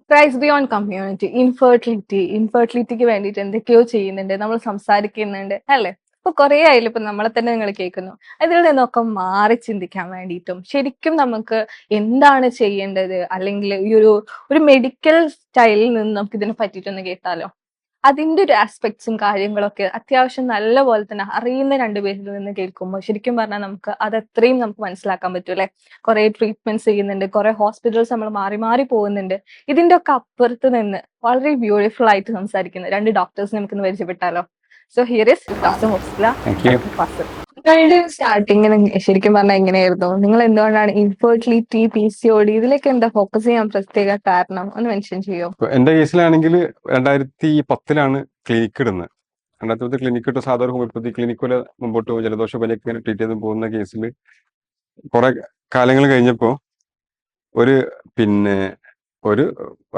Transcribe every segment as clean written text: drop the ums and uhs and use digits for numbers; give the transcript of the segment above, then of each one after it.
ക്രൈസ് beyond community, ഇൻഫെർട്ടിലിറ്റിക്ക് വേണ്ടിയിട്ട് എന്തൊക്കെയോ ചെയ്യുന്നുണ്ട്, നമ്മൾ സംസാരിക്കുന്നുണ്ട് അല്ലേ? ഇപ്പൊ കുറെ ആയാലും ഇപ്പൊ നമ്മളെ തന്നെ നിങ്ങൾ കേൾക്കുന്നു. അതിൽ നിന്നൊക്കെ മാറി ചിന്തിക്കാൻ വേണ്ടിയിട്ടും ശരിക്കും നമുക്ക് എന്താണ് ചെയ്യേണ്ടത്, അല്ലെങ്കിൽ ഈ ഒരു മെഡിക്കൽ സ്റ്റൈലിൽ നിന്ന് നമുക്ക് ഇതിനെ പറ്റിയിട്ടൊന്ന് കേട്ടാലോ? അതിന്റെ ഒരു ആസ്പെക്ട്സും കാര്യങ്ങളൊക്കെ അത്യാവശ്യം നല്ല പോലെ തന്നെ അറിയുന്ന രണ്ടുപേരിൽ നിന്ന് കേൾക്കുമ്പോൾ ശരിക്കും പറഞ്ഞാൽ നമുക്ക് അത് അത്രയും നമുക്ക് മനസ്സിലാക്കാൻ പറ്റും അല്ലെ? കുറെ ട്രീറ്റ്മെന്റ്സ് ചെയ്യുന്നുണ്ട്, കുറെ ഹോസ്പിറ്റൽസ് നമ്മൾ മാറി മാറി പോകുന്നുണ്ട്. ഇതിന്റെ ഒക്കെ അപ്പുറത്ത് നിന്ന് വളരെ ബ്യൂട്ടിഫുൾ ആയിട്ട് സംസാരിക്കുന്ന രണ്ട് ഡോക്ടേഴ്സ് നമുക്ക് ഇന്ന് പരിചയപ്പെട്ടാലോ? So here is doctor Musla, doctor Fazil. നിങ്ങളുടെ സ്റ്റാർട്ടിങ്ങിന് ശരിക്കും പറഞ്ഞാൽ എങ്ങനെയായിരുന്നു? നിങ്ങൾ എന്തുകൊണ്ടാണ് ഇൻഫെർട്ടിലിറ്റി, PCOD ഇതിലേക്ക് എന്താ ഫോക്കസ് ചെയ്യാൻ പ്രത്യേക കാരണം ഒന്ന് മെൻഷൻ ചെയ്യോ? എന്റെ കേസിലാണെങ്കിൽ 2010 ക്ലിനിക്ക് ഇടുന്നത്. 2010 ക്ലിനിക്ക് ഇട്ട് സാധാരണ ഹോമിയോപ്പതി ക്ലിനിക്ക് പോലെ മുമ്പോട്ട് പോകും. ജലദോഷ പനിയൊക്കെ ട്രീറ്റ് ചെയ്ത് പോകുന്ന കേസിൽ കുറെ കാലങ്ങൾ കഴിഞ്ഞപ്പോൾ ഒരു ഒരു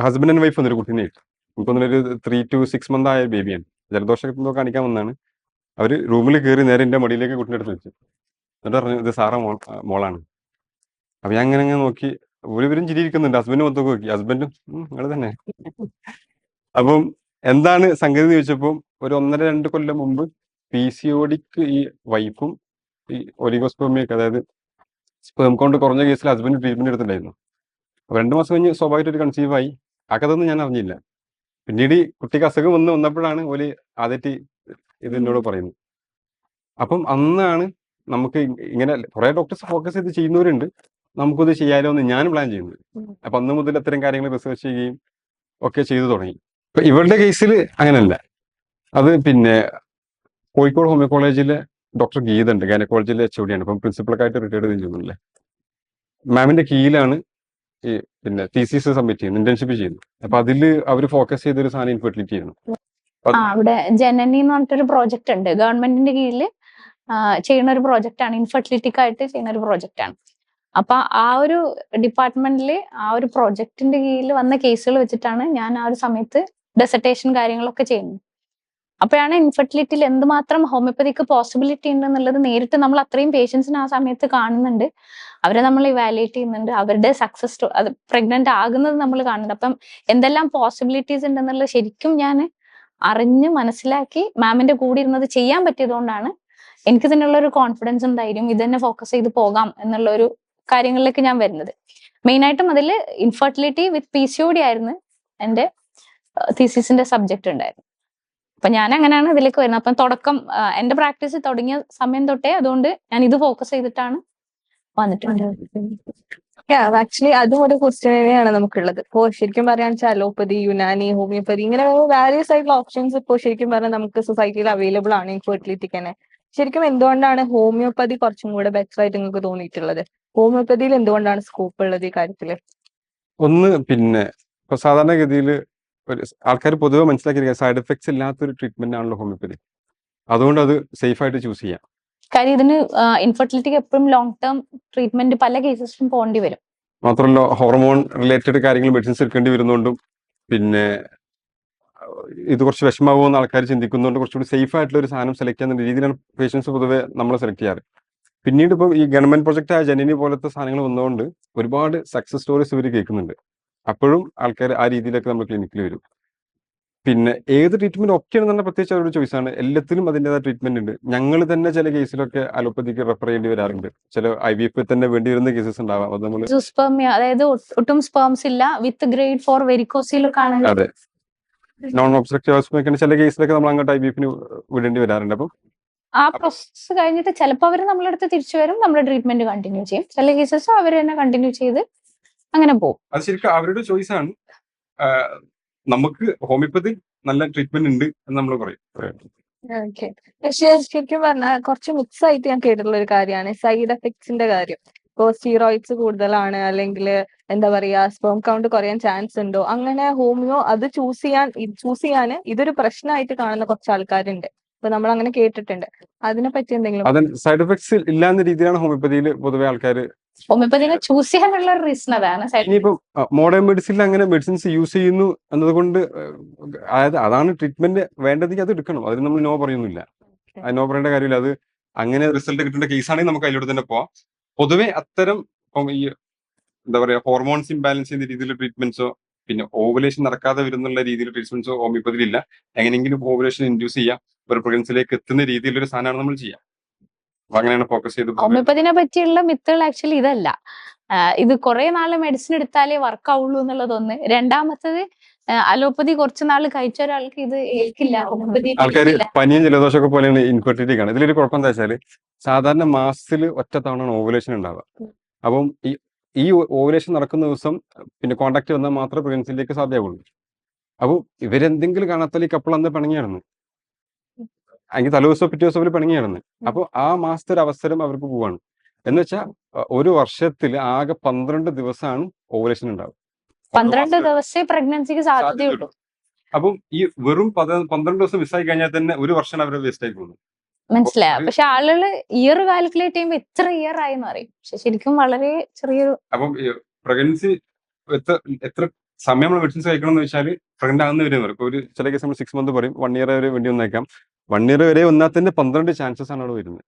ഹസ്ബൻഡ് ആൻഡ് വൈഫ് എന്നൊരു കുട്ടീനെ ഇട്ടു. എനിക്കൊന്നൊരു 3 to 6 months ആയ ബേബിയാണ്. ജലദോഷം എന്തോ കാണിക്കാൻ വന്നാണ്. അവര് റൂമിൽ കയറി നേരെ എന്റെ മടിയിലേക്ക് കുട്ടീനെ എടുത്ത് വെച്ചു. എന്നിട്ട് പറഞ്ഞു ഇത് സാറ മോളാണ്. അപ്പൊ ഞാൻ അങ്ങനെ നോക്കി, ഒരുവരും ചിരിയിരിക്കുന്നുണ്ട്. ഹസ്ബൻഡ് മൊത്തം നോക്കി, ഹസ്ബൻഡും നിങ്ങൾ തന്നെ. അപ്പം എന്താണ് സംഗതി എന്ന് ചോദിച്ചപ്പോൾ ഒരു 1.5-2 കൊല്ലം മുമ്പ് PCODക്ക് ഈ വൈഫും ഈ ഒലിഗോസ്പെർമിയൊക്കെ, അതായത് സ്പേം കൗണ്ട് കുറഞ്ഞ കേസിൽ ഹസ്ബൻഡ് ട്രീറ്റ്മെന്റ് എടുത്തിട്ടുണ്ടായിരുന്നു. അപ്പൊ 2 മാസം കഴിഞ്ഞ് സ്വാഭാവികമായിട്ട് ഒരു കൺസീവ് ആയി. ആ കഥ ഒന്നും ഞാൻ അറിഞ്ഞില്ല. പിന്നീട് ഈ കുട്ടിക്ക് അസുഖം വന്നപ്പോഴാണ് ഒരു ആദ്യമായിട്ട് ഇത് എന്നോട് പറയുന്നത്. അപ്പം അന്നാണ് നമുക്ക് ഇങ്ങനെ കുറെ ഡോക്ടേഴ്സ് ഫോക്കസ് ചെയ്ത് ചെയ്യുന്നവരുണ്ട്, നമുക്കത് ചെയ്യാലോ എന്ന് ഞാൻ പ്ലാൻ ചെയ്യുന്നത്. അപ്പൊ അന്ന് മുതൽ അത്തരം കാര്യങ്ങൾ റിസർച്ച് ചെയ്യുകയും ഒക്കെ ചെയ്തു തുടങ്ങി. ഇപ്പൊ ഇവരുടെ കേസിൽ അങ്ങനെയല്ല. അത് കോഴിക്കോട് ഹോമിയോ കോളേജിലെ ഡോക്ടർ ഗീത ഉണ്ട്, ഗൈനക്കോളജിയിലെ HOD ആണ്. ഇപ്പം പ്രിൻസിപ്പളൊക്കെ ആയിട്ട് റിട്ടയർഡ് ചെയ്യുന്നില്ലേ. മാമിന്റെ കീഴിലാണ് ഈ തീസിസ് സബ്മിറ്റ് ചെയ്യുന്നത്, ഇന്റേൺഷിപ്പ് ചെയ്യുന്നത്. അപ്പൊ അതിൽ അവർ ഫോക്കസ് ചെയ്തൊരു സാധനം ഇൻഫെർട്ടിലിറ്റി ആയിരുന്നു. അവിടെ ജനനി എന്ന് പറഞ്ഞിട്ടൊരു പ്രോജക്റ്റ് ഉണ്ട്, ഗവൺമെന്റിന്റെ കീഴിൽ ചെയ്യുന്ന ഒരു പ്രോജക്റ്റ് ആണ്, ഇൻഫെർട്ടിലിറ്റിക്കായിട്ട് ചെയ്യുന്ന ഒരു പ്രോജക്റ്റ് ആണ്. അപ്പൊ ആ ഒരു ഡിപ്പാർട്ട്മെന്റിൽ ആ ഒരു പ്രോജക്റ്റിന്റെ കീഴിൽ വന്ന കേസുകൾ വെച്ചിട്ടാണ് ഞാൻ ആ ഒരു സമയത്ത് ഡെസർട്ടേഷൻ കാര്യങ്ങളൊക്കെ ചെയ്യുന്നത്. അപ്പോഴാണ് ഇൻഫെർട്ടിലിറ്റിയിൽ എന്തുമാത്രം ഹോമിയോപ്പതിക്ക് പോസിബിലിറ്റി ഉണ്ട് എന്നുള്ളത് നേരിട്ട് നമ്മൾ അത്രയും പേഷ്യൻസിന് ആ സമയത്ത് കാണുന്നുണ്ട്. അവരെ നമ്മൾ ഇവാലുവേറ്റ് ചെയ്യുന്നുണ്ട്, അവരുടെ സക്സസ് അത് പ്രഗ്നന്റ് ആകുന്നത് നമ്മൾ കാണുന്നുണ്ട്. അപ്പം എന്തെല്ലാം പോസിബിലിറ്റീസ് ഉണ്ടെന്നുള്ളത് ശരിക്കും ഞാൻ അറിഞ്ഞ് മനസ്സിലാക്കി മാമിന്റെ കൂടെ ഇരുന്നത് ചെയ്യാൻ പറ്റിയതുകൊണ്ടാണ് എനിക്ക് തന്നെയുള്ള ഒരു കോൺഫിഡൻസും ധൈര്യം ഇത് തന്നെ ഫോക്കസ് ചെയ്ത് പോകാം എന്നുള്ള ഒരു കാര്യങ്ങളിലേക്ക് ഞാൻ വരുന്നത്. മെയിനായിട്ടും അതിൽ ഇൻഫെർട്ടിലിറ്റി വിത്ത് PCOD ആയിരുന്നു എൻ്റെ തീസിസിന്റെ സബ്ജക്റ്റ് ഉണ്ടായിരുന്നു. അപ്പൊ ഞാൻ അങ്ങനെയാണ് ഇതിലേക്ക് വരുന്നത്. അപ്പം തുടക്കം എന്റെ പ്രാക്ടീസ് തുടങ്ങിയ സമയം തൊട്ടേ അതുകൊണ്ട് ഞാൻ ഇത് ഫോക്കസ് ചെയ്തിട്ടാണ് വന്നിട്ടുണ്ട്. ആക്ച്വലി അതും ഒരു ക്വസ്റ്റ്യൻ തന്നെയാണ് നമുക്കുള്ളത്. ഇപ്പോ ശരിക്കും പറയാന്ന് വെച്ചാൽ അലോപ്പതി, യുനാനി, ഹോമിയോപ്പതി ഇങ്ങനെ വാരിയസ് ആയിട്ടുള്ള ഓപ്ഷൻസ് ഇപ്പോൾ ശരിക്കും പറഞ്ഞാൽ നമുക്ക് സൊസൈറ്റിയിൽ അവൈലബിൾ ആണ് ഇൻഫെർട്ടിലിറ്റിക്ക് തന്നെ. ശരിക്കും എന്തുകൊണ്ടാണ് ഹോമിയോപ്പതി കുറച്ചും കൂടെ ബെറ്റർ ആയിട്ട് നിങ്ങൾക്ക് തോന്നിയിട്ടുള്ളത്? ഹോമിയോപ്പതിയിൽ എന്തുകൊണ്ടാണ് സ്കോപ്പ് ഉള്ളത് ഈ കാര്യത്തില്? ഒന്ന് ഇപ്പൊ സാധാരണഗതിയിൽ ആൾക്കാർ പൊതുവെ മനസ്സിലാക്കിയിരിക്കുക സൈഡ് എഫക്ട്സ് ഇല്ലാത്തൊരു ട്രീറ്റ്മെന്റ് ആണല്ലോ ഹോമിയോപ്പതി. അതുകൊണ്ട് അത് സേഫ് ആയിട്ട് ചൂസ് ചെയ്യാം. കാര്യം ഇതിന് ഇൻഫെർട്ടിലിറ്റിക്ക് എപ്പോഴും ലോങ് ടേം ട്രീറ്റ്മെന്റ് പല കേസസിലും പോകേണ്ടി വരും. മാത്രമല്ല ഹോർമോൺ റിലേറ്റഡ് കാര്യങ്ങൾ മെഡിസിൻസ് എടുക്കേണ്ടി വരുന്നതുകൊണ്ടും ഇത് കുറച്ച് വിഷമാവുമെന്ന് ആൾക്കാർ ചിന്തിക്കുന്നതുകൊണ്ട് കുറച്ചുകൂടി സേഫ് ആയിട്ടുള്ള ഒരു സാധനം സെലക്ട് ചെയ്യുന്ന രീതിയിലാണ് പേഷ്യൻസ് പൊതുവെ നമ്മൾ സെലക്ട് ചെയ്യാറ്. പിന്നീട് ഇപ്പം ഈ ഗവൺമെന്റ് പ്രൊജക്റ്റ് ആയ ജനനി പോലത്തെ സാധനങ്ങൾ വന്നതുകൊണ്ട് ഒരുപാട് സക്സസ് സ്റ്റോറീസ് ഇവർ കേൾക്കുന്നുണ്ട്. അപ്പോഴും ആൾക്കാർ ആ രീതിയിലൊക്കെ നമ്മൾ ക്ലിനിക്കിൽ വരും. ഏത് ട്രീറ്റ്മെന്റ് ഒക്കെയാണെന്ന് പ്രത്യേകിച്ച് അവരുടെ ചോയ്സ് ആണ്. എല്ലാത്തിനും അതിൻ്റെതായ ട്രീറ്റ്മെന്റ് ഉണ്ട്. ഞങ്ങൾ തന്നെ ചില കേസിലൊക്കെ അലോപ്പതിക്ക് റെഫർ ചെയ്യേണ്ടി വരാറുണ്ട്. ചില IVF തന്നെ വേണ്ടി വരുന്ന കേസസ് ഉണ്ടാവാം. അത് നമ്മൾ അതായത് ഒട്ടും സ്പേംസ് ഇല്ല വിത്ത് ഗ്രേഡ് 4 വെരിക്കോസിലൊക്കെ ആണ്. അതെ, നോൺ ഒബ്സ്ട്രക്റ്റീവ് ആസ്മയൊക്കെ ചില കേസിലൊക്കെ നമ്മൾ അങ്ങോട്ട് IVFന് വിടേണ്ടി വരാറുണ്ട്. അപ്പം ആ പ്രോസസ് കഴിഞ്ഞിട്ട് ചിലപ്പോൾ അവർ നമ്മളടുത്ത് തിരിച്ചു വരും, നമ്മുടെ ട്രീറ്റ്മെന്റ് കണ്ടിന്യൂ ചെയ്യും. ചില കേസസ് അവർ തന്നെ കണ്ടിന്യൂ ചെയ്ത് അങ്ങനെ പോകും. അത് ശരിക്കും അവരുടെ ചോയ്സ് ആണ്. നമുക്ക് ഹോമിയോപ്പതി നല്ല ട്രീറ്റ്മെന്റ് ഉണ്ട് എന്ന് നമ്മൾ പറയും. ഓക്കെ, പക്ഷേ ശരിക്കും പറഞ്ഞാൽ കുറച്ച് മിക്സ് ആയിട്ട് ഞാൻ കേട്ടിട്ടുള്ള ഒരു കാര്യമാണ് സൈഡ് എഫക്ട്സിന്റെ കാര്യം. ഇപ്പോ സ്റ്റീറോയിഡ്സ് കൂടുതലാണ്, അല്ലെങ്കിൽ എന്താ പറയാ സ്പേം കൗണ്ട് കുറയാൻ ചാൻസ് ഉണ്ടോ? അങ്ങനെ ഹോമിയോ അത് ചൂസ് ചെയ്യാൻ ഇതൊരു പ്രശ്നമായിട്ട് കാണുന്ന കുറച്ച് ആൾക്കാരുണ്ട്. ഇപ്പൊ നമ്മൾ അങ്ങനെ കേട്ടിട്ടുണ്ട്. അതിനെ പറ്റി എന്തെങ്കിലും? സൈഡ് എഫക്ട്സ് ഇല്ലാന്ന രീതിയിലാണ് ഹോമിയോപ്പതിയിൽ പൊതുവെ ആൾക്കാർ ഹോമിയോപ്പതിനെ ചൂസ് ചെയ്യാനുള്ള ഒരു റീസൺ അതാണ്. ഇനിയിപ്പം മോഡേൺ മെഡിസിനിൽ അങ്ങനെ മെഡിസിൻസ് യൂസ് ചെയ്യുന്നു എന്നതുകൊണ്ട് അതാണ് ട്രീറ്റ്മെന്റ് വേണ്ടതെങ്കിൽ അത് എടുക്കണം. അതിന് നമ്മൾ നോ പറയുന്നില്ല. അത് നോ പറയേണ്ട കാര്യമില്ല. അത് അങ്ങനെ റിസൾട്ട് കിട്ടേണ്ട കേസാണെങ്കിൽ നമുക്ക് അതിലൂടെ തന്നെ പോവാം. പൊതുവെ അത്തരം ഇപ്പം ഈ എന്താ പറയാ ഹോർമോൺസ് ഇംബാലൻസ് ചെയ്യുന്ന രീതിയിലുള്ള ട്രീറ്റ്മെന്റ്സോ പിന്നെ ഓവുലേഷൻ നടക്കാതെ വരുന്നുള്ള രീതിയിൽ ട്രീറ്റ്മെന്റ്സ് ഹോമിയോപ്പതിയിൽ ഇല്ല. എങ്ങനെയെങ്കിലും ഓവുലേഷൻ ഇൻഡ്യൂസ് ചെയ്യാം, ഒരു പ്രഗ്നൻസിലേക്ക് എത്തുന്ന രീതിയിലൊരു സാധനമാണ് നമ്മൾ ചെയ്യുക. അപ്പൊ അങ്ങനെയാണ് ഫോക്കസ് ചെയ്ത് പോകുന്നത്. ഹോമിയോപ്പതിനെ പറ്റിയുള്ള മിത്തുകൾ ആക്ച്വലി ഇതല്ല. ഇത് കുറെ നാള് മെഡിസിൻ എടുത്താലേ വർക്ക് ആവുള്ളൂ എന്നുള്ളതൊന്ന്. രണ്ടാമത്തത് അലോപ്പതി കുറച്ച് നാൾ കഴിച്ച ഒരാൾക്ക് ഇത് ഏൽക്കില്ല, ഹോമിയോപ്പതി ആൾക്കാർ പനിയും ജലദോഷമൊക്കെ പോലെയാണ് ഇൻഫെർട്ടിലിറ്റി കാണുന്നത്. ഇതിലൊരു കുഴപ്പം എന്താ വെച്ചാൽ സാധാരണ മാസത്തിൽ ഒറ്റ തവണ ഓവുലേഷൻ ഉണ്ടാവുക. അപ്പം ഈ ഓവുലേഷൻ നടക്കുന്ന ദിവസം പിന്നെ കോണ്ടാക്ട് വന്നാൽ മാത്രമേ പ്രഗ്നൻസിയിലേക്ക് സാധ്യമാവുള്ളൂ. അപ്പോൾ ഇവരെന്തെങ്കിലും കാണാത്താൽ ഈ കപ്പിൾ അന്ന് പിണങ്ങി കിടന്ന്, അല്ലെങ്കിൽ തലേദിവസമോ പിറ്റേ ദിവസം അവർ പിണങ്ങി കിടന്ന്. അപ്പോൾ ആ മാസത്തെ ഒരു അവസരം അവർക്ക് പോവാണ്. എന്ന് വെച്ചാൽ ഒരു വർഷത്തിൽ ആകെ 12 ദിവസമാണ് ഓവുലേഷൻ ഉണ്ടാവുക. 12 ദിവസമേ പ്രഗ്നൻസിക്ക് സാധ്യതയുള്ളൂ. അപ്പം ഈ വെറും 12 ദിവസം മിസ്സായി കഴിഞ്ഞാൽ തന്നെ ഒരു വർഷം അവരെ വേസ്റ്റ് ആയി പോകുന്നു. മനസ്സിലായോ? പക്ഷെ ആളുകൾ ഇയർ കാൽക്കുലേറ്റ് ചെയ്യുമ്പോൾ എത്ര ഇയർ ആയെന്ന് പറയും. പക്ഷെ ശരിക്കും വളരെ ചെറിയൊരു. അപ്പം പ്രഗ്നൻസി എത്ര സമയം നമ്മൾ മെഡിസിൻസ് കഴിക്കണം എന്ന് വെച്ചാൽ പ്രഗ്നന്റ് ആകുന്ന വരെ പറയും. ഒരു ചില കേസ് നമ്മൾ 6 മന്ത് പറയും, 1 ഇയർ വരെ വേണ്ടി വന്നേക്കാം. 1 ഇയർ വരെ വന്നാൽ തന്നെ 12 ചാൻസസ് ആണ് അവിടെ വരുന്നത്.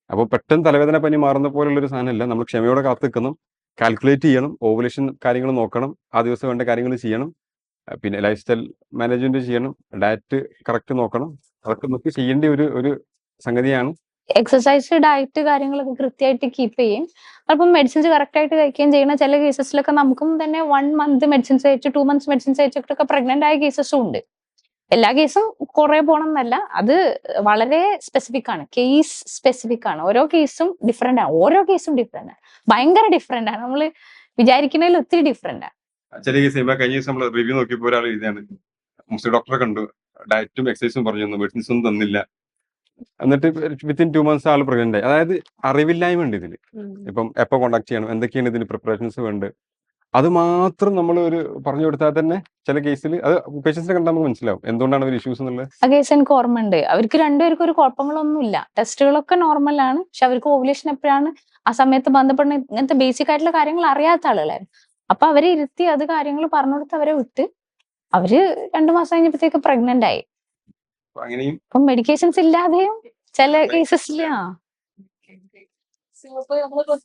അപ്പോൾ പെട്ടെന്ന് തലവേദന പനി മാറുന്ന പോലുള്ള ഒരു സാധനമല്ല. നമ്മൾ ക്ഷമയോടെ കാത്തു നിൽക്കണം, കാൽക്കുലേറ്റ് ചെയ്യണം, ഓവുലേഷൻ കാര്യങ്ങൾ നോക്കണം, ആ ദിവസം വേണ്ട കാര്യങ്ങൾ ചെയ്യണം, പിന്നെ ലൈഫ് സ്റ്റൈൽ മാനേജ്മെന്റ് ചെയ്യണം, ഡയറ്റ് കറക്റ്റ് നോക്കണം. അതൊക്കെ നമുക്ക് ചെയ്യേണ്ട ഒരു സംഗതിയാണ്. എക്സസൈസ്, ഡയറ്റ് കാര്യങ്ങളൊക്കെ കൃത്യമായിട്ട് കീപ്പ് ചെയ്യും. അപ്പം മെഡിസിൻസ് കറക്റ്റ് ആയിട്ട് കഴിക്കുകയും ചെയ്യുന്ന ചില കേസസിലൊക്കെ നമുക്കും തന്നെ 1 മന്ത് മെഡിസിൻസ് കഴിച്ച് 2 മന്ത്സ് മെഡിസിൻസ് കഴിച്ചിട്ടൊക്കെ പ്രഗ്നന്റ് ആയ കേസസും ഉണ്ട്. എല്ലാ കേസും കുറെ പോണം എന്നല്ല, അത് വളരെ സ്പെസിഫിക് ആണ്, കേസ് സ്പെസിഫിക് ആണ്. ഓരോ കേസും ഡിഫറെന്റ് ആണ്, ഭയങ്കര ഡിഫറെന്റ് ആണ്. നമ്മൾ വിചാരിക്കുന്നതിൽ ഒത്തിരി ഡിഫറെന്റ് ആണ്. ചില കേസ് കഴിഞ്ഞ ദിവസം നമ്മൾ റിവ്യൂ നോക്കിയപ്പോൾ ഒരാൾ എഴുതിയാണ്, മുസ്ലിം ഡോക്ടറെ കണ്ടു, ഡയറ്റും എക്സസൈസും പറഞ്ഞു തന്നു, മെഡിസിൻസ് ഒന്നും തന്നില്ല, എന്നിട്ട് വിത്തിൻ 2 മന്ത്സ് ആൾ പ്രഗ്നന്റ് ആയി. അതായത് അറിവില്ലായ്മ ഉണ്ട് ഇതിൽ. ഇപ്പം എപ്പോൾ കോണ്ടാക്ട് ചെയ്യണം, എന്തൊക്കെയാണ് ഇതിന് പ്രിപ്പറേഷൻസ് വേണ്ടത്, അത് മാത്രം നമ്മൾ ഒരു പറഞ്ഞു കൊടുത്താൽ തന്നെ ചില കേസിൽ അത് പേഷ്യൻസിനെ കണ്ടാൽ നമുക്ക് മനസ്സിലാവും എന്തുകൊണ്ടാണ് ഒരു ഇഷ്യൂസ് എന്നുള്ളത്. ആ കേസ് എനിക്ക് ഓർമ്മയുണ്ട്. അവർക്ക് രണ്ടുപേർക്കും ഒരു കുഴപ്പങ്ങളൊന്നുമില്ല, ടെസ്റ്റുകളൊക്കെ നോർമലാണ്. പക്ഷെ അവർക്ക് ഓവുലേഷൻ എപ്പോഴാണ് ആ സമയത്ത് ബന്ധപ്പെടുന്ന ഇങ്ങനത്തെ ബേസിക് ആയിട്ടുള്ള കാര്യങ്ങൾ അറിയാത്ത ആളുകളായിരുന്നു. അപ്പൊ അവരെ ഇരുത്തി അത് കാര്യങ്ങൾ പറഞ്ഞു കൊടുത്ത് അവരെ വിട്ട് അവര് 2 മാസം കഴിഞ്ഞപ്പോഴത്തേക്ക് പ്രഗ്നന്റ് ആയി. അങ്ങനെയും അപ്പം മെഡിക്കേഷൻസ് ഇല്ലാതെയും ചില കേസസിൽ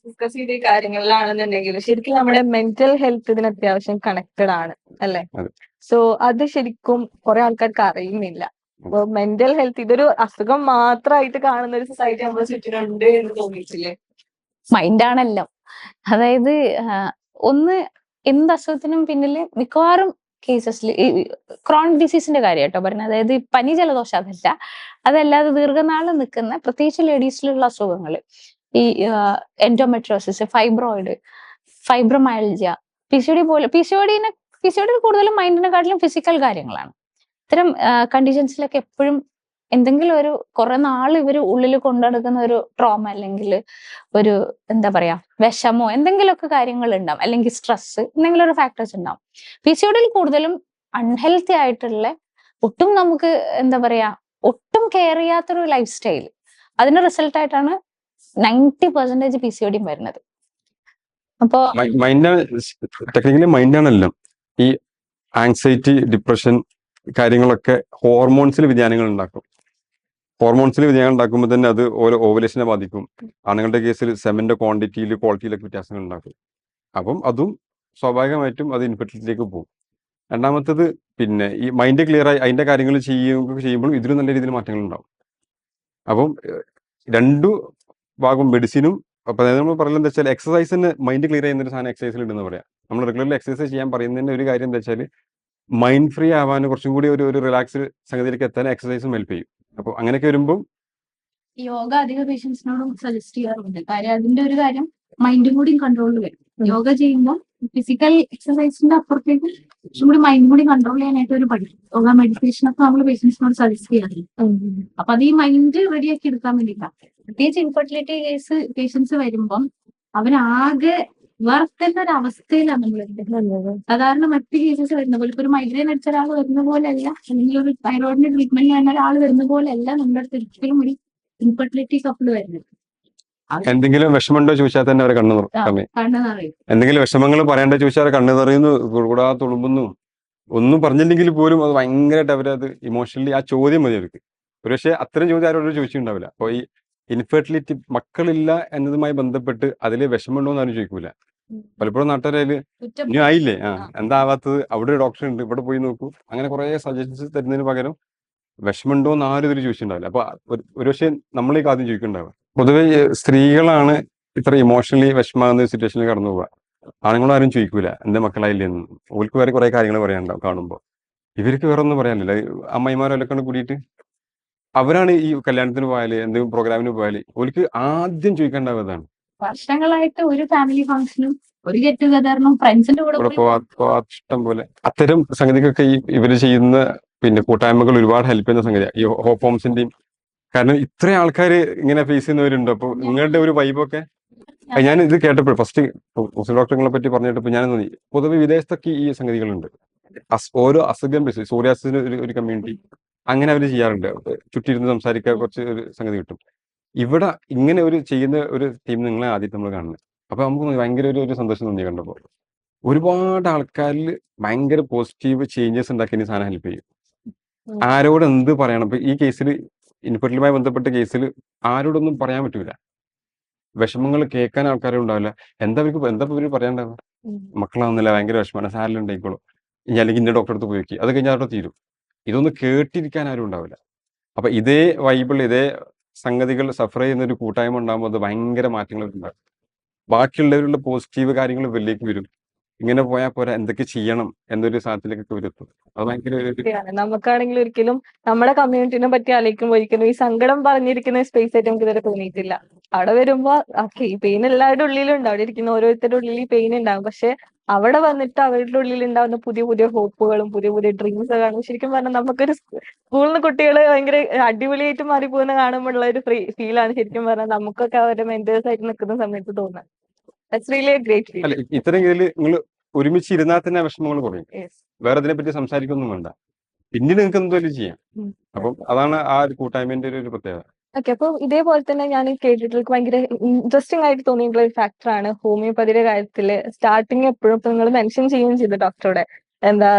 ഡിസ്കസ് ചെയ്ത കാര്യങ്ങളിലാണെന്നുണ്ടെങ്കിൽ ശരിക്കും നമ്മുടെ മെന്റൽ ഹെൽത്ത് ഇതിന് അത്യാവശ്യം കണക്റ്റഡ് ആണ് അല്ലെ? സോ അത് ശരിക്കും കുറെ ആൾക്കാർക്ക് അറിയുന്നില്ല. അപ്പൊ മെന്റൽ ഹെൽത്ത് ഇതൊരു അസുഖം മാത്രമായിട്ട് കാണുന്ന ഒരു സൊസൈറ്റി നമ്മുടെ ചുറ്റിനുണ്ട് എന്ന് തോന്നിയിട്ടില്ലേ? മൈൻഡാണല്ലോ. അതായത് ഒന്ന് എന്ത് അസുഖത്തിനും പിന്നില് മിക്കവാറും കേസസിൽ ക്രോണിക് ഡിസീസിന്റെ കാര്യം കേട്ടോ പറഞ്ഞത്. അതായത് പനി, ജലദോഷം അതല്ലാതെ ദീർഘനാള് നിൽക്കുന്ന പ്രത്യേകിച്ച് ലേഡീസിലുള്ള അസുഖങ്ങൾ, ഈ എൻഡോമെട്രോസിസ്, ഫൈബ്രോയിഡ്, ഫൈബ്രോമയൽജിയ, പിസിഒഡി പിസിഒഡി കൂടുതലും മൈൻഡിനെക്കാട്ടിലും ഫിസിക്കൽ കാര്യങ്ങളാണ്. ഇത്തരം കണ്ടീഷൻസിലൊക്കെ എപ്പോഴും എന്തെങ്കിലും ഒരു കുറെ നാൾ ഇവർ ഉള്ളിൽ കൊണ്ടുനടക്കുന്ന ഒരു ട്രോമ അല്ലെങ്കിൽ ഒരു എന്താ പറയാ വിഷമോ എന്തെങ്കിലുമൊക്കെ കാര്യങ്ങൾ ഉണ്ടാവും, അല്ലെങ്കിൽ സ്ട്രെസ്, എന്തെങ്കിലും ഒരു ഫാക്ടേഴ്സ് ഉണ്ടാവും. പിസിഒഡിയിൽ കൂടുതലും അൺഹെൽത്തി ആയിട്ടുള്ള ഒട്ടും നമുക്ക് എന്താ പറയാ ഒട്ടും കെയർ ചെയ്യാത്തൊരു ലൈഫ് സ്റ്റൈൽ, അതിന്റെ റിസൾട്ട് ആയിട്ടാണ് 90% പിസിഒഡിയും വരുന്നത്. അപ്പോ ടെക്നിക്കലി മൈൻഡാണല്ലോ ഈ ആങ്സൈറ്റി, ഡിപ്രഷൻ കാര്യങ്ങളൊക്കെ ഹോർമോൺസിൽ വ്യതിയാനങ്ങൾ ഉണ്ടാക്കും. ഹോർമോൺസിൽ വ്യതിയാനം ഉണ്ടാക്കുമ്പോൾ തന്നെ അത് ഓരോ ഓവുലേഷനെ ബാധിക്കും. ആണുങ്ങളുടെ കേസിൽ സെമന്റെ ക്വാണ്ടിറ്റിയിൽ ക്വാളിറ്റിയിലൊക്കെ വ്യത്യാസങ്ങൾ ഉണ്ടാക്കും. അപ്പം അതും സ്വാഭാവികമായിട്ടും അത് ഇൻഫെർട്ടിലിറ്റിയിലേക്ക് പോകും. രണ്ടാമത്തത് പിന്നെ ഈ മൈൻഡ് ക്ലിയർ ആയി അതിന്റെ കാര്യങ്ങൾ ചെയ്യുമ്പോൾ ഇതിലും നല്ല രീതിയിൽ മാറ്റങ്ങൾ ഉണ്ടാവും. അപ്പം രണ്ടു ഭാഗം മെഡിസിനും അപ്പൊ നമ്മൾ പറയുന്നത് എന്താ വെച്ചാൽ എക്സസൈസിന് മൈൻഡ് ക്ലിയർ ചെയ്യുന്ന ഒരു സാധനം എക്സസൈസിൽ ഉണ്ടെന്ന് പറയാം. നമ്മൾ റെഗുലർലി എക്സസൈസ് ചെയ്യാൻ പറയുന്നതിന്റെ ഒരു കാര്യം എന്താ വെച്ചാൽ മൈൻഡ് ഫ്രീ ആവാൻ കുറച്ചും കൂടി ഒരു റിലാക്സ് സംഗതിയിലേക്ക് എത്താൻ എക്സസൈസും ഹെൽപ്പ് ചെയ്യും. അപ്പൊ അങ്ങനെയൊക്കെ വരുമ്പോൾ യോഗ അധിക പേഷ്യൻസിനോടും സജസ്റ്റ് ചെയ്യാറുണ്ട്. കാര്യം അതിന്റെ ഒരു കാര്യം മൈൻഡും കൂടി കൺട്രോളിൽ വരും. യോഗ ചെയ്യുമ്പോൾ ഫിസിക്കൽ എക്സസൈസിന്റെ അപ്പുറത്തേക്ക് കുറച്ചും കൂടി മൈൻഡും കൂടി കൺട്രോൾ ചെയ്യാനായിട്ട് ഒരു പഠിക്കും. യോഗ മെഡിറ്റേഷൻ ഒക്കെ നമ്മൾ പേഷ്യൻസിനോട് സജസ്റ്റ് ചെയ്യാറുണ്ട്. അപ്പൊ അത് ഈ മൈൻഡ് റെഡിയാക്കി എടുക്കാൻ വേണ്ടിയിട്ടാണ്. പ്രത്യേകിച്ച് ഇൻഫെർട്ടിലിറ്റി കേസ് പേഷ്യൻസ് വരുമ്പം അവരാകെ വേർത്തേണ്ട ഒരു അവസ്ഥയിലാണ് നമ്മൾ. സാധാരണ മറ്റ് കേസസ് വരുന്ന പോലെ ഇപ്പൊ ഒരു മൈഗ്രെയിൻ അടിച്ച ഒരാൾ വരുന്ന പോലെയല്ല, അല്ലെങ്കിൽ ഒരു തൈറോയിഡിന്റെ ട്രീറ്റ്മെന്റ് വരുന്ന ഒരാൾ വരുന്ന പോലെയല്ല നമ്മുടെ അടുത്ത് ഒരിക്കലും കൂടി ഇൻഫെർട്ടിലിറ്റി കപ്പിൾ വരുന്നത്. എന്തെങ്കിലും വിഷമമുണ്ടോ ചോദിച്ചാൽ തന്നെ അവരെ കണ്ണു കണ്ണുനിറയും. എന്തെങ്കിലും വിഷമങ്ങൾ പറയേണ്ട ചോദിച്ചാൽ കണ്ണു നിറയുന്നു, കൂടാ തുളുമ്പുന്നു. ഒന്നും പറഞ്ഞില്ലെങ്കിൽ പോലും അത് ഭയങ്കരമായിട്ട് അവരത് ഇമോഷണലി ആ ചോദ്യം മതി അവർക്ക്. ഒരുപക്ഷെ അത്തരം ചോദ്യം ആരോടും ചോദിച്ചിട്ടുണ്ടാവില്ല. അപ്പോൾ ഈ ഇൻഫെർട്ടിലിറ്റി മക്കളില്ല എന്നതുമായി ബന്ധപ്പെട്ട് അതിൽ വിഷമമുണ്ടോ എന്ന് ആരും ചോദിക്കൂല. പലപ്പോഴും നാട്ടുകാരില് ഇനി ആയില്ലേ, എന്താ ആവാത്തത്, അവിടെ ഒരു ഡോക്ടർ ഉണ്ട്, ഇവിടെ പോയി നോക്കൂ, അങ്ങനെ കുറെ സജഷൻസ് തരുന്നതിന് പകരം വിഷമുണ്ടോ എന്ന് ആരും ഇതിൽ ചോദിച്ചിട്ടുണ്ടാവില്ല. അപ്പൊ ഒരുപക്ഷെ നമ്മളേക്ക് ആദ്യം ചോദിക്കുന്നുണ്ടാവുക. പൊതുവെ സ്ത്രീകളാണ് ഇത്ര ഇമോഷണലി വിഷമാകുന്ന സിറ്റുവേഷനിൽ കടന്നു പോവുക. ആണുങ്ങളും ആരും ചോദിക്കൂല എന്റെ മക്കളായില്ലെന്ന്. ഓൾക്ക് വേറെ കുറെ കാര്യങ്ങൾ പറയാനുണ്ടാവും കാണുമ്പോൾ. ഇവർക്ക് വേറെ ഒന്നും പറയാനില്ല. അമ്മമാരൊക്കെ കൂടിയിട്ട് അവരാണ് ഈ കല്യാണത്തിന് പോയാല് എന്തെങ്കിലും പ്രോഗ്രാമിന് പോയാല് ഓൾക്ക് ആദ്യം ചോദിക്കേണ്ടാവുന്നതാണ്. വർഷങ്ങളായിട്ട് ഒരു ഫാമിലി ഫംഗ്ഷനും ഒരു ഗെറ്റ് ടുഗദറിനും ഫ്രണ്ട്സിന്റെ കൂടെ ഇവിടെ പോയി ഇഷ്ടം പോലെ അത്തരം സംഗതിക്കൊക്കെ ഈ ഇവര് ചെയ്യുന്ന കൂട്ടായ്മകൾ ഒരുപാട് ഹെൽപ്പ് ചെയ്യുന്ന സംഗതിയാണ് ഈ ഹോപ്പ് ഹോംസിന്റെയും. കാരണം ഇത്രയും ആൾക്കാർ ഇങ്ങനെ ഫേസ് ചെയ്യുന്നവരുണ്ട്. അപ്പൊ നിങ്ങളുടെ ഒരു വൈബൊക്കെ ഞാൻ ഇത് കേട്ടപ്പോൾ ഫസ്റ്റ് മുസ്ലിം ഡോക്ടറുകളെ പറ്റി പറഞ്ഞിട്ടപ്പോൾ ഞാൻ തോന്നി പൊതുവെ വിദേശത്തൊക്കെ ഈ സംഗതികളുണ്ട്. ഓരോ അസുഖം സോറിയാസിന് ഒരു കമ്മ്യൂണിറ്റി അങ്ങനെ അവർ ചെയ്യാറുണ്ട്. ചുറ്റിരുന്ന് സംസാരിക്കാൻ കുറച്ച് ഒരു സംഗതി കിട്ടും. ഇവിടെ ഇങ്ങനെ ഒരു ചെയ്യുന്ന ഒരു ടീം നിങ്ങളെ ആദ്യം നമ്മൾ കാണുന്നത്. അപ്പൊ നമുക്ക് ഭയങ്കര ഒരു സന്തോഷം തോന്നി കണ്ടപ്പോൾ. ഒരുപാട് ആൾക്കാരിൽ ഭയങ്കര പോസിറ്റീവ് ചേഞ്ചസ് ഉണ്ടാക്കി ഈ സാധനം ഹെൽപ്പ് ചെയ്യും. ആരോട് എന്ത് പറയണം. ഇപ്പൊ ഈ കേസിൽ ഇൻഫെർട്ടിലുമായി ബന്ധപ്പെട്ട കേസിൽ ആരോടൊന്നും പറയാൻ പറ്റൂല. വിഷമങ്ങൾ കേൾക്കാൻ ആൾക്കാരും ഉണ്ടാവില്ല. എന്താ ഇവര് പറയാണ്ടാവുക, മക്കളാവുന്നില്ല, ഭയങ്കര വിഷമമാണ്, സാലറി ഉണ്ടായിക്കോളൂ, ഇനി അല്ലെങ്കിൽ ഇന്ന ഡോക്ടറെ അടുത്ത് പോയി നോക്കി, അത് കഴിഞ്ഞാൽ അവിടെ തീരും. ഇതൊന്നും കേട്ടിരിക്കാൻ ആരും ഉണ്ടാവില്ല. അപ്പൊ ഇതേ ഇതേ സംഗതികൾ സഫർ ചെയ്യുന്ന ഒരു കൂട്ടായ്മ ഉണ്ടാകുമ്പോൾ അത് ഭയങ്കര മാറ്റങ്ങൾ ഉണ്ടാകും. ബാക്കിയുള്ളവരുടെ പോസിറ്റീവ് കാര്യങ്ങൾ വലിലേക്ക് വരും. ഇങ്ങനെ പോയാൽ പോരാ, എന്തൊക്കെ ചെയ്യണം എന്നൊരു സാധനത്തിലേക്കൊക്കെ വരുത്തും. അത് ഭയങ്കര നമുക്കാണെങ്കിൽ ഒരിക്കലും നമ്മുടെ കമ്മ്യൂണിറ്റിനെ പറ്റി ആലോചിക്കുമ്പോൾ ഒരിക്കലും ഈ സങ്കടം പറഞ്ഞിരിക്കുന്ന സ്പേസ് ആയിട്ട് നമുക്ക് ഇതുവരെ തോന്നിയിട്ടില്ല. അവിടെ വരുമ്പോ ഓക്കെ, ഈ പെയിൻ എല്ലാവരുടെ ഉള്ളിലും ഉണ്ടാവും. അവിടെ ഇരിക്കുന്ന ഓരോരുത്തരുടെ ഉള്ളിൽ ഈ പെയിൻ ഉണ്ടാവും. പക്ഷെ അവിടെ വന്നിട്ട് അവരുടെ ഉള്ളിൽ ഉണ്ടാവുന്ന പുതിയ പുതിയ ഹോപ്പുകളും പുതിയ പുതിയ ഡ്രീംസ് കാണും. ശരിക്കും പറഞ്ഞാൽ നമുക്കൊരു സ്കൂളിൽ നിന്ന് കുട്ടികള് ഭയങ്കര അടിപൊളിയായിട്ട് മാറിപ്പോകുന്ന കാണുമ്പോഴുള്ള ഒരു ഫീലാണ് ശരിക്കും പറഞ്ഞാൽ നമുക്കൊക്കെ അവരുടെ മെന്റേഴ്സ് ആയിട്ട് നിൽക്കുന്ന സമയത്ത് തോന്നുന്നത്. That's really A great feel. ഇത്തരം ഇതിൽ നിങ്ങൾ ഒരുമിച്ച് ഇരുന്നാൽ തന്നെ വിഷമങ്ങൾ കുറയും. വേറെ ഇതിനെ പറ്റി സംസാരിക്കൊന്നും വേണ്ട, പിന്നീട് നിങ്ങൾക്ക് എന്തെങ്കിലും ചെയ്യാം. അപ്പം അതാണ് ആ ഒരു കൂട്ടായ്മന്റെ ഒരു പ്രത്യേകത. ഓക്കെ, അപ്പൊ ഇതേപോലെ തന്നെ ഞാൻ കേട്ടിട്ടുള്ള ഭയങ്കര ഇൻട്രസ്റ്റിംഗ് ആയിട്ട് തോന്നിയിട്ടുള്ള ഒരു ഫാക്ടറാണ് ഹോമിയോപ്പതിയുടെ കാര്യത്തില് സ്റ്റാർട്ടിങ് എപ്പോഴും ഇപ്പൊ നിങ്ങൾ മെൻഷൻ ചെയ്യുകയും ചെയ്തു ഡോക്ടറുടെ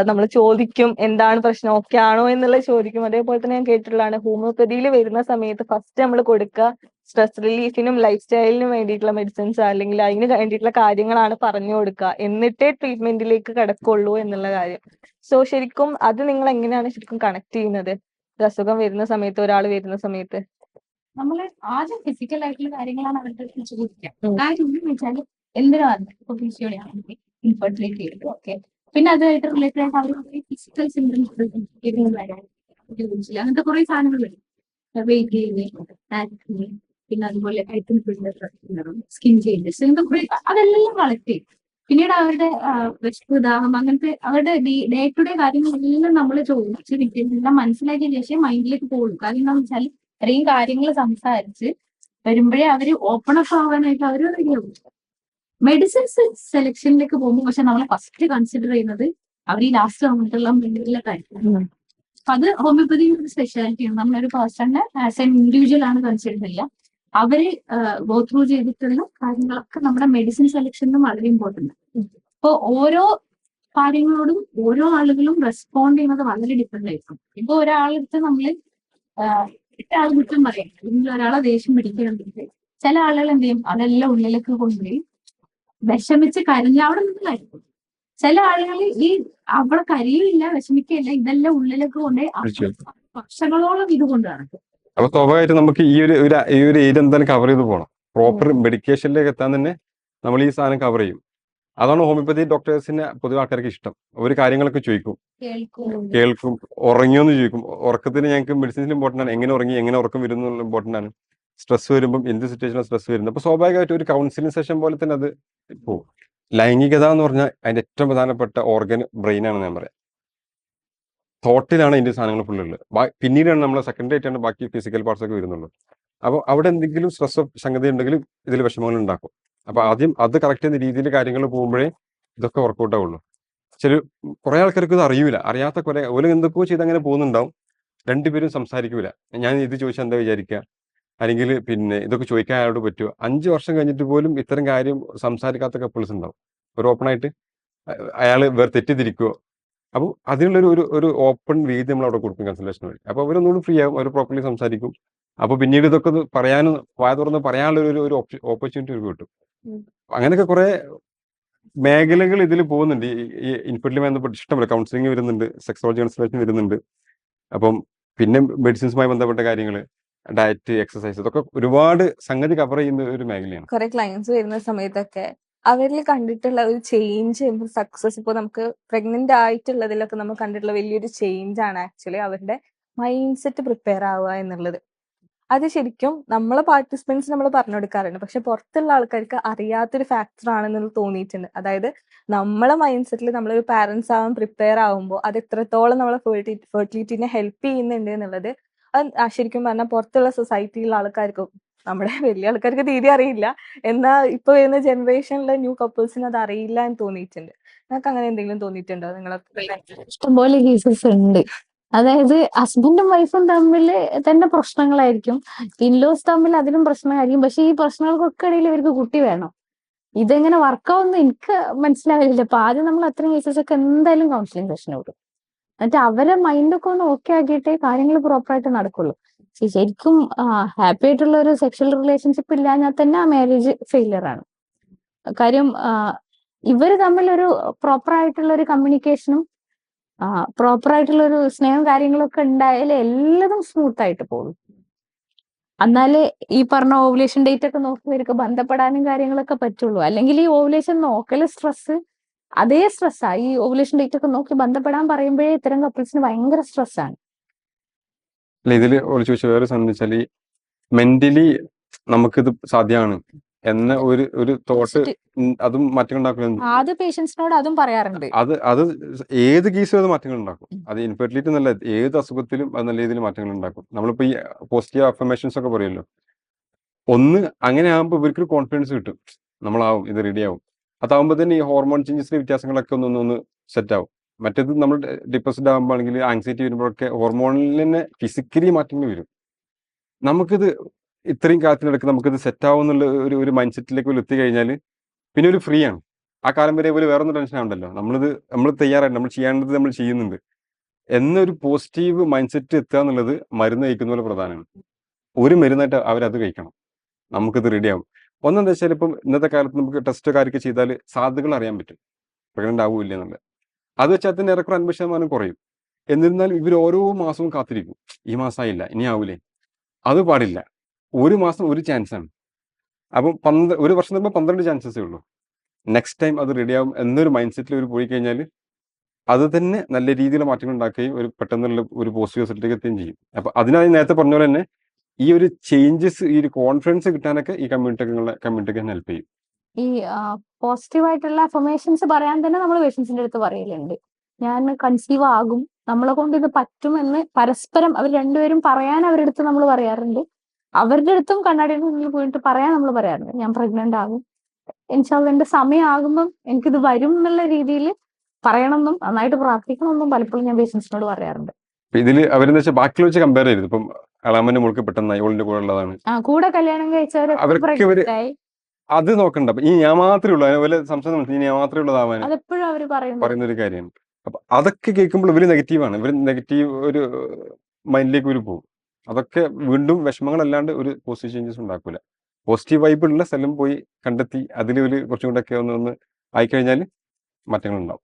നമ്മൾ ചോദിക്കും എന്താണ് പ്രശ്നം, ഓക്കെ ആണോ എന്നുള്ളത് ചോദിക്കും. അതേപോലെ തന്നെ ഞാൻ കേട്ടിട്ടുള്ളതാണ് ഹോമിയോപ്പതിയിൽ വരുന്ന സമയത്ത് ഫസ്റ്റ് നമ്മൾ കൊടുക്കുക സ്ട്രെസ് റിലീഫിനും ലൈഫ് സ്റ്റൈലിനും വേണ്ടിയിട്ടുള്ള മെഡിസിൻസ് അല്ലെങ്കിൽ അതിന് വേണ്ടിയിട്ടുള്ള കാര്യങ്ങളാണ് പറഞ്ഞു കൊടുക്കുക, എന്നിട്ടേ ട്രീറ്റ്മെന്റിലേക്ക് കിടക്കുള്ളൂ എന്നുള്ള കാര്യം. സോ ശരിക്കും അത് നിങ്ങൾ എങ്ങനെയാണ് ശരിക്കും കണക്ട് ചെയ്യുന്നത് അസുഖം വരുന്ന സമയത്ത്, ഒരാൾ വരുന്ന സമയത്ത്? നമ്മള് ആദ്യം ഫിസിക്കൽ ആയിട്ടുള്ള കാര്യങ്ങളാണ് അവരുടെ അടുത്ത് ചോദിക്കുക. കാര്യം എന്ന് വെച്ചാൽ എന്തിനാണ് ഇപ്പൊ PCOD ആണെങ്കിൽ ഇൻഫെർട്ടിലിറ്റി ഓക്കെ, പിന്നെ അതുമായിട്ട് റിലേറ്റഡ് ആയിട്ട് അവർ ഫിസിക്കൽ സിംറ്റംസ് അങ്ങനത്തെ കുറെ സാധനങ്ങൾ വരും. വെയിറ്റ് ഗെയിൻ, പിന്നെ അതുപോലെ സ്കിൻ ചേഞ്ചസ്, ഇങ്ങനത്തെ കുറെ അതെല്ലാം കളക്ട് ചെയ്യും. പിന്നീട് അവരുടെ വിശപ്പുദാഹം അങ്ങനത്തെ അവരുടെ ഡേ ടു ഡേ കാര്യങ്ങളെല്ലാം നമ്മൾ ചോദിച്ച് എല്ലാം മനസ്സിലാക്കിയ ശേഷം മൈൻഡിലേക്ക് പോകും. കാര്യം എന്താണെന്ന് വെച്ചാൽ ഇത്രയും കാര്യങ്ങൾ സംസാരിച്ച് വരുമ്പോഴേ അവര് ഓപ്പൺ അപ്പ് ആവാനായിട്ട് അവര് റെഡിയാവും. മെഡിസിൻസ് സെലക്ഷനിലേക്ക് പോകുമ്പോൾ പക്ഷെ നമ്മളെ ഫസ്റ്റ് കൺസിഡർ ചെയ്യുന്നത് അവർ ഈ ലാസ്റ്റ് വന്നിട്ടുള്ള മെഡിക്കലിലെ കാര്യമാണ്. അപ്പൊ അത് ഹോമിയോപ്പതിയുടെ ഒരു സ്പെഷ്യാലിറ്റിയാണ്. നമ്മളൊരു പേഴ്സണിനെ ആസ് എൻ ഇൻഡിവിജ്വൽ ആണ് കൺസിഡർ ചെയ്യുക. അവര് ഗോ ത്രൂ ചെയ്തിട്ടുള്ള കാര്യങ്ങളൊക്കെ നമ്മുടെ മെഡിസിൻ സെലക്ഷനിലും വളരെ ഇമ്പോർട്ടന്റ്. അപ്പൊ ഓരോ കാര്യങ്ങളോടും ഓരോ ആളുകളും റെസ്പോണ്ട് ചെയ്യുന്നത് വളരെ ഡിഫറെന്റ് ആയിരിക്കും. ഇപ്പൊ ഒരാളടുത്ത് നമ്മള് ആൾ കുറ്റം പറയാം, അല്ലെങ്കിൽ ഒരാളെ ദേഷ്യം പിടിക്കണമെങ്കിൽ ചില ആളുകൾ എന്ത് ചെയ്യും, അതെല്ലാം ഉള്ളിലേക്ക് കൊണ്ടുപോയി വിഷമിച്ച് കരഞ്ഞ അവിടെ നിന്നായിരിക്കും. ചില ആളുകൾ ഈ അവിടെ കരയില്ല, വിഷമിക്കുകയില്ല, ഇതെല്ലാം ഉള്ളിലേക്ക് കൊണ്ടുപോയി വർഷങ്ങളോളം ഇത് കൊണ്ട് നടക്കും. അപ്പൊ സ്വാഭാവികമായിട്ട് നമുക്ക് ഈ ഒരു ഏരിയ എന്തായാലും കവർ ചെയ്ത് പോകണം. പ്രോപ്പർ മെഡിക്കേഷനിലേക്ക് എത്താൻ തന്നെ നമ്മൾ ഈ സാധനം കവർ ചെയ്യും. അതാണ് ഹോമിയോപ്പതി ഡോക്ടേഴ്സിന് പൊതുവെ ആൾക്കാർക്ക് ഇഷ്ടം. ഒരു കാര്യങ്ങളൊക്കെ ചോദിക്കും, കേൾക്കും, ഉറങ്ങിയോന്ന് ചോദിക്കും. ഉറക്കത്തിന് ഞങ്ങൾക്ക് മെഡിസിൻസിൽ ഇമ്പോർട്ടൻ്റ് ആണ്. എങ്ങനെ ഉറങ്ങി, എങ്ങനെ ഉറക്കം വരുന്നു എന്നുള്ള ഇമ്പോർട്ടൻ്റ് ആണ്. സ്ട്രെസ് വരുമ്പോൾ എന്ത് സിറ്റുവേഷനാണ് സ്ട്രെസ് വരുന്നത്. അപ്പൊ സ്വാഭാവികമായിട്ട് ഒരു കൗൺസിലിംഗ് സെഷൻ പോലെ തന്നെ അത് പോകും. ലൈംഗികത എന്ന് പറഞ്ഞാൽ അതിന്റെ ഏറ്റവും പ്രധാനപ്പെട്ട ഓർഗൻ ബ്രെയിൻ ആണെന്ന് ഞാൻ പറയാം. തോട്ടിലാണ് അതിന്റെ സാധനങ്ങൾ ഫുള്ളുള്ളത്. പിന്നീടാണ് നമ്മളെ സെക്കൻഡറി ആയിട്ടാണ് ബാക്കി ഫിസിക്കൽ പാർട്സ് ഒക്കെ വരുന്നുള്ളൂ. അപ്പോൾ അവിടെ എന്തെങ്കിലും സ്ട്രെസ് സംഗതി ഉണ്ടെങ്കിൽ ഇതിൽ വിഷമങ്ങൾ ഉണ്ടാക്കും. അപ്പൊ ആദ്യം അത് കറക്റ്റ് ചെയ്യുന്ന രീതിയിൽ കാര്യങ്ങൾ പോകുമ്പോഴേ ഇതൊക്കെ വർക്കൗട്ട് ആവുള്ളൂ. കുറെ ആൾക്കാർക്ക് ഇത് അറിയൂല. അറിയാത്ത കുറെ ഓരോ എന്തൊക്കെയോ ചെയ്ത് അങ്ങനെ പോകുന്നുണ്ടാവും. രണ്ടുപേരും സംസാരിക്കൂല. ഞാൻ ഇത് ചോദിച്ചാൽ എന്താ വിചാരിക്കുക, അല്ലെങ്കിൽ പിന്നെ ഇതൊക്കെ ചോദിക്കാൻ അയാളോട് പറ്റുമോ. 5 വർഷം കഴിഞ്ഞിട്ട് പോലും ഇത്തരം കാര്യം സംസാരിക്കാത്ത കപ്പിൾസ് ഉണ്ടാവും. ഒരു ഓപ്പണായിട്ട് അയാൾ വേറെ തെറ്റിദ്ധരിക്കുവോ. അപ്പോൾ അതിനുള്ളൊരു ഒരു ഓപ്പൺ വേദി നമ്മൾ അവിടെ കൊടുക്കും കൺസൾട്ടേഷൻ വഴി. അപ്പോൾ അവരൊന്നുകൂടി ഫ്രീ ആകും, അവർ പ്രോപ്പർലി സംസാരിക്കും. അപ്പോൾ പിന്നീട് ഇതൊക്കെ ഒന്ന് പറയാനും വായ തുറന്ന് പറയാനുള്ള ഒരു ഓപ്പർച്യൂണിറ്റി കിട്ടും. അങ്ങനെയൊക്കെ കുറെ മേഖലകൾ ഇതിൽ പോകുന്നുണ്ട്. ഈ ഇൻഫെർട്ടിലിറ്റി ബന്ധപ്പെട്ട് ഇഷ്ടംപോലെ കൗൺസിലിംഗ് വരുന്നുണ്ട്, സെക്സോളജി കൺസൾട്ടേഷൻ വരുന്നുണ്ട്. അപ്പം പിന്നെ മെഡിസിൻസുമായി ബന്ധപ്പെട്ട കാര്യങ്ങൾ, ഡയറ്റ്, എക്സസൈസ്, ഇതൊക്കെ ഒരുപാട് സംഗതി കവർ ചെയ്യുന്ന ഒരു മേഖലയാണ്. കുറെ ക്ലയൻസ് വരുന്ന സമയത്തൊക്കെ അവരിൽ കണ്ടിട്ടുള്ള ഒരു ചേഞ്ച്, സക്സസ്, ഇപ്പോൾ നമുക്ക് പ്രഗ്നന്റ് ആയിട്ടുള്ളതിലൊക്കെ നമ്മൾ കണ്ടിട്ടുള്ള വലിയൊരു ചേഞ്ച് ആണ് ആക്ച്വലി അവരുടെ മൈൻഡ് സെറ്റ് പ്രിപ്പയർ ആവുക എന്നുള്ളത്. അത് ശരിക്കും നമ്മളെ പാർട്ടിസിപ്പൻസ് നമ്മൾ പറഞ്ഞു കൊടുക്കാറുണ്ട്, പക്ഷെ പുറത്തുള്ള ആൾക്കാർക്ക് അറിയാത്തൊരു ഫാക്ടർ ആണെന്ന് തോന്നിയിട്ടുണ്ട്. അതായത് നമ്മളെ മൈൻഡ് സെറ്റിൽ നമ്മളൊരു പാരന്റ്സ് ആവാൻ പ്രിപ്പയർ ആവുമ്പോൾ അത് എത്രത്തോളം നമ്മളെ ഫെർട്ടിലിറ്റിനെ ഹെൽപ്പ് ചെയ്യുന്നുണ്ട് എന്നുള്ളത് അത് ശരിക്കും പറഞ്ഞാൽ പുറത്തുള്ള സൊസൈറ്റിയിലുള്ള ആൾക്കാർക്കും നമ്മുടെ വലിയ ആൾക്കാർക്ക് തീരെ അറിയില്ല. എന്നാൽ ഇപ്പൊ വരുന്ന ജനറേഷനിലെ ന്യൂ കപ്പിൾസിന് അത് അറിയില്ല എന്ന് തോന്നിയിട്ടുണ്ട്. നിങ്ങൾക്ക് അങ്ങനെ എന്തെങ്കിലും തോന്നിയിട്ടുണ്ടോ നിങ്ങളെ? ഇഷ്ടംപോലെ കേസസ് ഉണ്ട്. അതായത് ഹസ്ബൻഡും വൈഫും തമ്മിൽ തന്നെ പ്രശ്നങ്ങളായിരിക്കും, ഇൻലോസ് തമ്മിൽ അതിലും പ്രശ്നമായിരിക്കും. പക്ഷെ ഈ പ്രശ്നങ്ങൾക്കൊക്കെ ഇടയിൽ ഇവർക്ക് കുട്ടി വേണം. ഇതെങ്ങനെ വർക്കാവുമെന്ന് എനിക്ക് മനസ്സിലാവില്ല. അപ്പൊ ആദ്യം നമ്മൾ അത്രയും കേസസ് ഒക്കെ എന്തായാലും കൗൺസിലിംഗ് സെഷൻ വിടും. എന്നിട്ട് അവരെ മൈൻഡൊക്കെ ഒന്ന് ഓക്കെ ആക്കിയിട്ടേ കാര്യങ്ങൾ പ്രോപ്പറായിട്ട് നടക്കുള്ളൂ. ശരിക്കും ഹാപ്പി ആയിട്ടുള്ള ഒരു സെക്ഷൽ റിലേഷൻഷിപ്പ് ഇല്ലാഞ്ഞാൽ തന്നെ ആ മാരേജ് ഫെയിലിയർ ആണ്. കാര്യം ഇവര് തമ്മിൽ ഒരു പ്രോപ്പർ ആയിട്ടുള്ള ഒരു കമ്മ്യൂണിക്കേഷനും പ്രോപ്പർ ആയിട്ടുള്ള ഒരു സ്നേഹം കാര്യങ്ങളൊക്കെ ഉണ്ടായാലേ എല്ലാതും സ്മൂത്ത് ആയിട്ട് പോകും. എന്നാലേ ഈ പറഞ്ഞ ഓവുലേഷൻ ഡേറ്റ് ഒക്കെ നോക്കി ഇവർക്ക് ബന്ധപ്പെടാനും കാര്യങ്ങളൊക്കെ പറ്റുള്ളൂ. അല്ലെങ്കിൽ ഈ ഓവുലേഷൻ നോക്കല് സ്ട്രെസ് അതേ സ്ട്രെസ്സാ. ഈ ഓവുലേഷൻ ഡേറ്റ് ഒക്കെ നോക്കി ബന്ധപ്പെടാൻ പറയുമ്പോഴേ ഇത്തരം കപ്പിൾസിന് ഭയങ്കര സ്ട്രെസ്സാണ്. അല്ല, ഇതിൽ ചോദിച്ച വേറെ സംബന്ധിച്ചാൽ ഈ മെന്റലി നമുക്കിത് സാധ്യമാണ് എന്ന ഒരു തോട്ട് അതും മാറ്റങ്ങൾ ഉണ്ടാക്കും. അത് പേഷ്യൻസിനോട് അതും പറയാറുണ്ട്. അത് ഏത് കേസിലും അത് മാറ്റങ്ങൾ ഉണ്ടാക്കും. അത് ഇൻഫെർട്ടിലിറ്റി എന്നല്ല, ഏത് അസുഖത്തിലും അത് നല്ല രീതിയിൽ മാറ്റങ്ങൾ ഉണ്ടാക്കും. നമ്മളിപ്പോ ഈ പോസിറ്റീവ് അഫർമേഷൻസ് ഒക്കെ പറയുമല്ലോ, ഒന്ന് അങ്ങനെ ആകുമ്പോൾ ഇവർക്ക് കോൺഫിഡൻസ് കിട്ടും, നമ്മളാവും, ഇത് റെഡി ആവും. അതാവുമ്പോൾ തന്നെ ഈ ഹോർമോൺ ചേഞ്ചസിലെ വ്യത്യാസങ്ങളൊക്കെ ഒന്ന് സെറ്റ് ആവും. മറ്റേത് നമ്മൾ ഡിപ്രസ്ഡ് ആകുമ്പോൾ ആണെങ്കിൽ ആങ്സൈറ്റി വരുമ്പോഴൊക്കെ ഹോർമോണിൽ തന്നെ ഫിസിക്കലി മാറ്റങ്ങൾ വരും. നമുക്കിത് ഇത്രയും കാലത്തിനിടയ്ക്ക് നമുക്കിത് സെറ്റ് ആവും എന്നുള്ള ഒരു മൈൻഡ് സെറ്റിലേക്ക് എത്തി കഴിഞ്ഞാൽ പിന്നെ ഒരു ഫ്രീ ആണ്. ആ കാലം വരെ വേറെ ഒന്നും ടെൻഷൻ ആവണ്ടല്ലോ, നമ്മൾ തയ്യാറായിട്ട് നമ്മൾ ചെയ്യേണ്ടത് നമ്മൾ ചെയ്യുന്നുണ്ട് എന്നൊരു പോസിറ്റീവ് മൈൻഡ് സെറ്റ് എത്തുക എന്നുള്ളത് മരുന്ന് കഴിക്കുന്ന പോലെ പ്രധാനമാണ്. ഒരു മരുന്നായിട്ട് അവരത് കഴിക്കണം, നമുക്കിത് റെഡിയാവും. ഒന്നെന്താ വെച്ചാൽ ഇപ്പം ഇന്നത്തെ കാലത്ത് നമുക്ക് ടെസ്റ്റ് കാര്യമൊക്കെ ചെയ്താൽ സാധ്യതകൾ അറിയാൻ പറ്റും, പ്രഗ്നന്റ് ആവില്ല എന്നുള്ളത്. അത് വെച്ചാൽ തന്നെ ഏറെക്കുറെ 50% കുറയും. എന്നിരുന്നാലും ഇവർ ഓരോ മാസവും കാത്തിരിക്കും, ഈ മാസമായില്ല ഇനി ആവൂലേ. അത് പാടില്ല. ഒരു മാസം ഒരു ചാൻസ് ആണ്. അപ്പം ഒരു വർഷം തരുമ്പോൾ 12 ചാൻസസേ ഉള്ളൂ. നെക്സ്റ്റ് ടൈം അത് റെഡിയാവും എന്നൊരു മൈൻഡ് സെറ്റിൽ ഒരു പോയി കഴിഞ്ഞാൽ അത് തന്നെ നല്ല രീതിയിൽ മാറ്റങ്ങൾ ഉണ്ടാക്കുകയും ഒരു പെട്ടെന്നുള്ള ഒരു പോസിറ്റീവ് റിസൾട്ടിലേക്ക് എത്തുകയും ചെയ്യും. അപ്പൊ അതിനായി നേരത്തെ പറഞ്ഞ പോലെ തന്നെ ഈ ഒരു ചേഞ്ചസ്, ഈ ഒരു കോൺഫിഡൻസ് കിട്ടാനൊക്കെ ഈ കമ്മ്യൂണിറ്റിക്ക് ഹെൽപ്പ് ചെയ്യും. ഈ പോസിറ്റീവ് ആയിട്ടുള്ള അഫർമേഷൻസ് പറയാൻ തന്നെ നമ്മൾ പേഷ്യൻസിന്റെ അടുത്ത് പറയലുണ്ട്. ഞാൻ കൺസീവ് ആകും, നമ്മളെ കൊണ്ട് ഇത് പറ്റുമെന്ന് പരസ്പരം അവർ രണ്ടുപേരും പറയാൻ അവരുടെ അടുത്ത് നമ്മൾ പറയാറുണ്ട്. അവരുടെ അടുത്തും കണ്ണാടിയുടെ മുന്നിൽ പോയിട്ട് പറയാൻ നമ്മൾ പറയാറുണ്ട്, ഞാൻ പ്രഗ്നന്റ് ആകും, ഇൻഷാല്ലാ എന്റെ സമയം ആകുമ്പം എനിക്കിത് വരും എന്നുള്ള രീതിയിൽ പറയണമെന്നും നന്നായിട്ട് പ്രാർത്ഥിക്കണമെന്നും പലപ്പോഴും ഞാൻ പേഷ്യൻസിനോട് പറയാറുണ്ട്. ഇതില് അവരെന്ന് വെച്ചാൽ ബാക്കിയുള്ള വെച്ച് കമ്പയർ ചെയ്ത് ഇപ്പം അളാമന്റെ മുൾക്ക് പെട്ടെന്ന് ഓളിന്റെ കൂടെ ഉള്ളതാണ്, കൂടെ കല്യാണം കഴിച്ചവരൊക്കെ അത് നോക്കണ്ട. ഈ ഞാൻ മാത്രമേ ഉള്ളൂ, അതുപോലെ സംശയം ഞാൻ മാത്രമേ ഉള്ളതാവാൻ അതെപ്പോഴും അവർ പറയുന്ന ഒരു കാര്യമാണ്. അപ്പൊ അതൊക്കെ കേൾക്കുമ്പോൾ ഇവര് നെഗറ്റീവാണ്, ഇവര് നെഗറ്റീവ് ഒരു മൈൻഡിലേക്ക് ഇവര് പോകും. അതൊക്കെ വീണ്ടും വിഷമങ്ങളല്ലാണ്ട് ഒരു പോസിറ്റീവ് ചേഞ്ചസ് ഉണ്ടാക്കൂല. പോസിറ്റീവ് വൈബുള്ള സ്ഥലം പോയി കണ്ടെത്തി അതിൽ ഒരു കുറച്ചും കൂടെ ഒക്കെ ഒന്ന് ആയിക്കഴിഞ്ഞാൽ മാറ്റങ്ങൾ ഉണ്ടാവും.